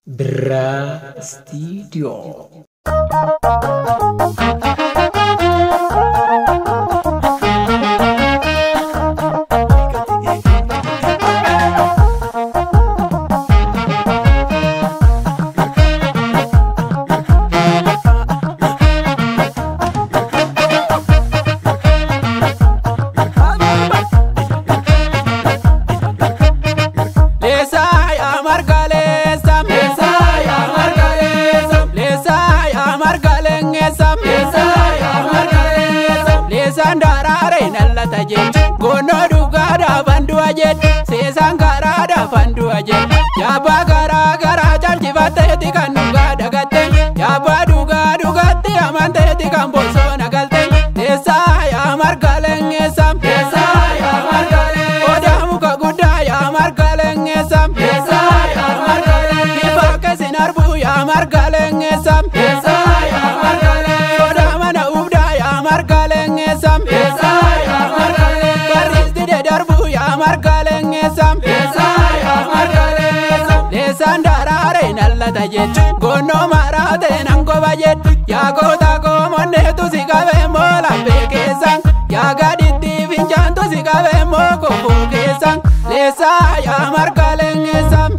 Bra Studio. Gono duga da bandu ajet, sesan gara da bandu ajet. Ya ba gara gara janji bate tikan duga dagate. Ya ba duga dugate amante tikan boso nagalte. Desa ya margaleng esam, desa ya margaleng. Oda muka guda ya margaleng esam, desa ya margaleng. Dibake sinarbu ya margaleng esam, desa ya margaleng. Oda mana ubda ya margaleng esam, desa ya margaleng. Darbu ya margaleng esam, desa ya margaleng esam. Desa ndarare nalla tajet, gono marate nango bajet. Ya kota ko monde tu sikabe mola bekesang. Ya gaditi vinjan tu sikabe mo ko bukesang. Desa ya margaleng esam.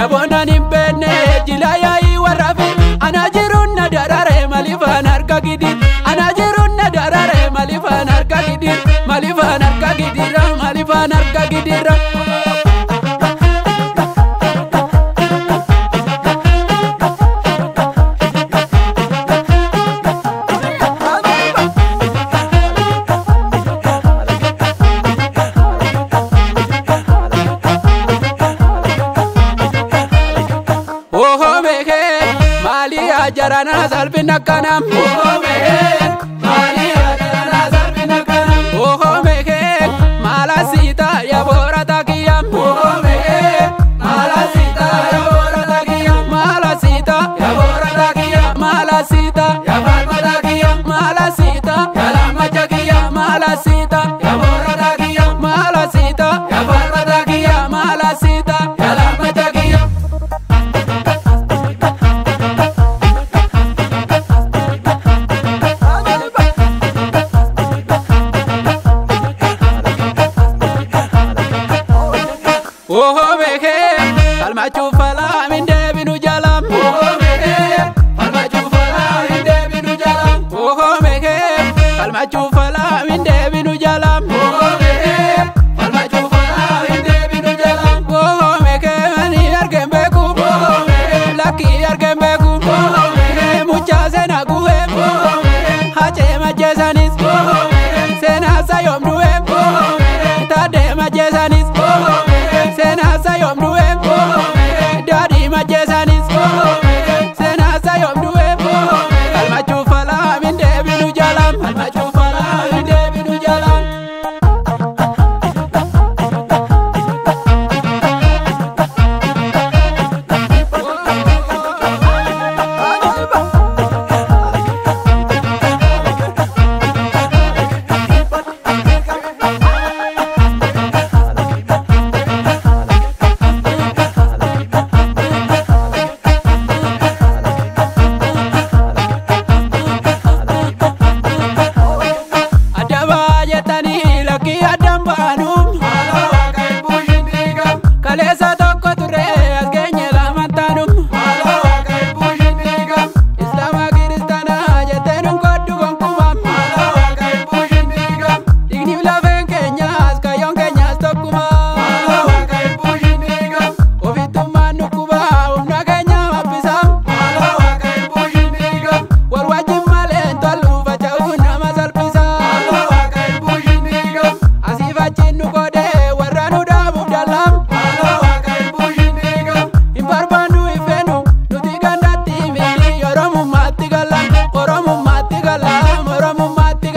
Dabona nimbene jilaya iwarafi. Anajirun na darare malifan harka gidir. Anajirun na darare malifan harka gidir. Malifan harka gidira, malifan harka gidira. Jarana salpina kanam, oh mehen, mali jarana salpina kanam, oh mehen, malasita ya borata kiyam, oh mehen, malasita ya borata kiyam, malasita ya borata kiyam, malasita ya barata kiyam, malasita ya lamaja kiyam, malasita ya borata kiyam, malasita ya barata kiyam, malasita ya lamaja kiyam. Oh meke, kalma chufala minde binu jalam. Oh meke, kalma chufala minde binu jalam. Oh meke, kalma chufala minde binu jalam. Oh meke, kalma chufala minde binu jalam. Oh meke, mani argembe ku. Oh meke, laki argembe ku. Oh meke, mucha sena kuhe. Oh meke, hache majesanis. Oh meke, sena sayom duhe. Oh meke, tade majesanis. Oh Sena sayom duem, daddy majesanis. Sena sayom duem, kalma chufala minde binu jalam, kalma chufala minde binu jalam.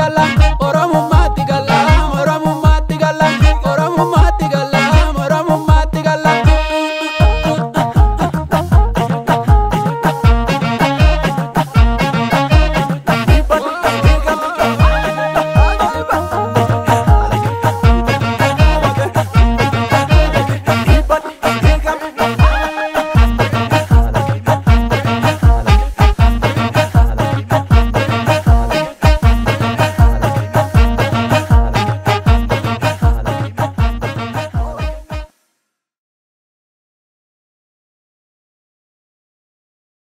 tola